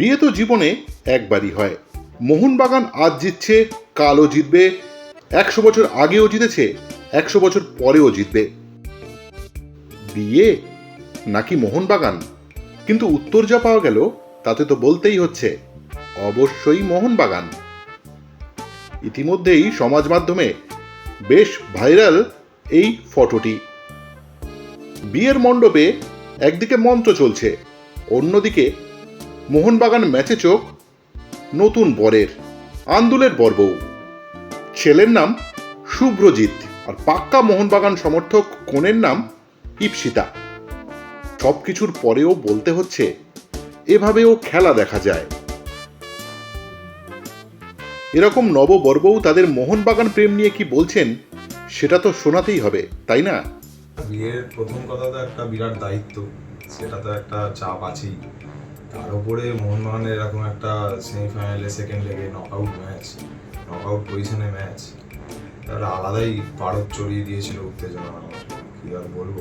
বিয়ে তো জীবনে একবারই হয়। মোহনবাগান আজ জিতছে, কালও জিতবে, 100 বছর আগেও জিতেছে, 100 বছর পরেও জিতবে। বিয়ে নাকি মোহনবাগান? কিন্তু উত্তর যা পাওয়া গেল তাতে তো বলতেই হচ্ছে অবশ্যই মোহনবাগান। ইতিমধ্যেই সমাজ মাধ্যমে বেশ ভাইরাল এই ফটোটি। বিয়ের মণ্ডপে একদিকে মন্ত্র চলছে, অন্যদিকে মোহনবাগান ম্যাচে চোখ নতুন বরের, আন্দুলের বরবউ। ছেলের নাম শুভ্রজিৎ আর পাক্কা মোহনবাগান সমর্থক কনের নাম ইপসিতা। সবকিছুর পরেও বলতে হচ্ছে এভাবেও খেলা দেখা যায়। এরকম নববর্বউ তাদের মোহনবাগান প্রেম নিয়ে কি বলছেন সেটা তো শোনাতেই হবে, তাই না? বিয়ের প্রথম কথা তো একটা বিরাট দায়িত্ব, সেটা তো একটা চাপ আছেই। তার উপরে মোহনবাগানের এরকম একটা সেমিফাইনালে সেকেন্ড লেগে নকআউট পজিশনে ম্যাচ, তারা আলাদাই পারদ চড়িয়ে দিয়েছিল উত্তেজনা। আমার কি আর বলবো,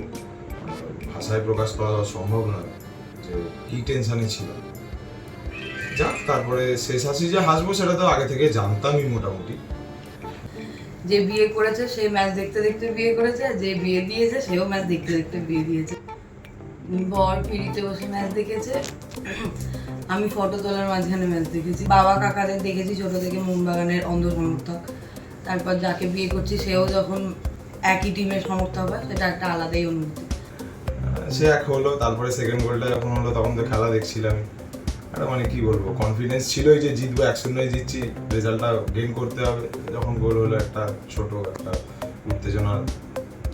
ভাষায় প্রকাশ করা সম্ভব নয় যে কি টেনশনে ছিল। যাক, তারপরে শেষ হাসি যে হাসবো সেটা তো আগে থেকে জানতামই মোটামুটি। যে বিয়ে করেছে সে ম্যাচ দেখতে দেখতে বিয়ে করেছে, যে বিয়ে দিয়েছে সেও ম্যাচ দেখতে দেখতে বিয়ে দিয়েছে। বর পিড়িতে বসে ম্যাচ দেখেছে, আমি ফটো তোলার মাঝখানে ম্যাচ দেখেছি। বাবা কাকাদের দেখেছি ছোট থেকে মোহনবাগানের অন্ধ সমর্থক। তারপর যাকে বিয়ে করছি সেও যখন একই টিমের সমর্থক হয় সেটা একটা আলাদাই অনুভূতি। সে এক হলো, তারপরে সেকেন্ড গোলটা যখন হলো তখন তো খেলা দেখছিলাম। একটা মানে কি বলবো, কনফিডেন্স ছিলই যে জিতবো, 1-0 জিতছি, রেজাল্টটা গেইন করতে হবে। যখন গোল হলো একটা ছোট একটা উত্তেজনা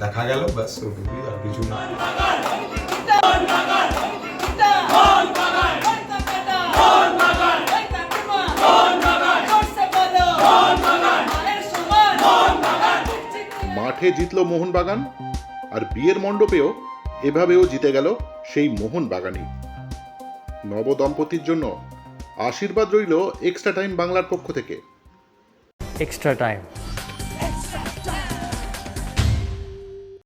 দেখা গেল, ব্যাস ওটুকুই, আর কিছু না। মাঠে জিতল মোহনবাগান, আর বিয়ের মণ্ডপেও এভাবেও জিতে গেল সেই মোহনবাগানই। নবদম্পতির জন্য আশীর্বাদ রইল এক্সট্রা টাইম বাংলার পক্ষ থেকে। Extra time.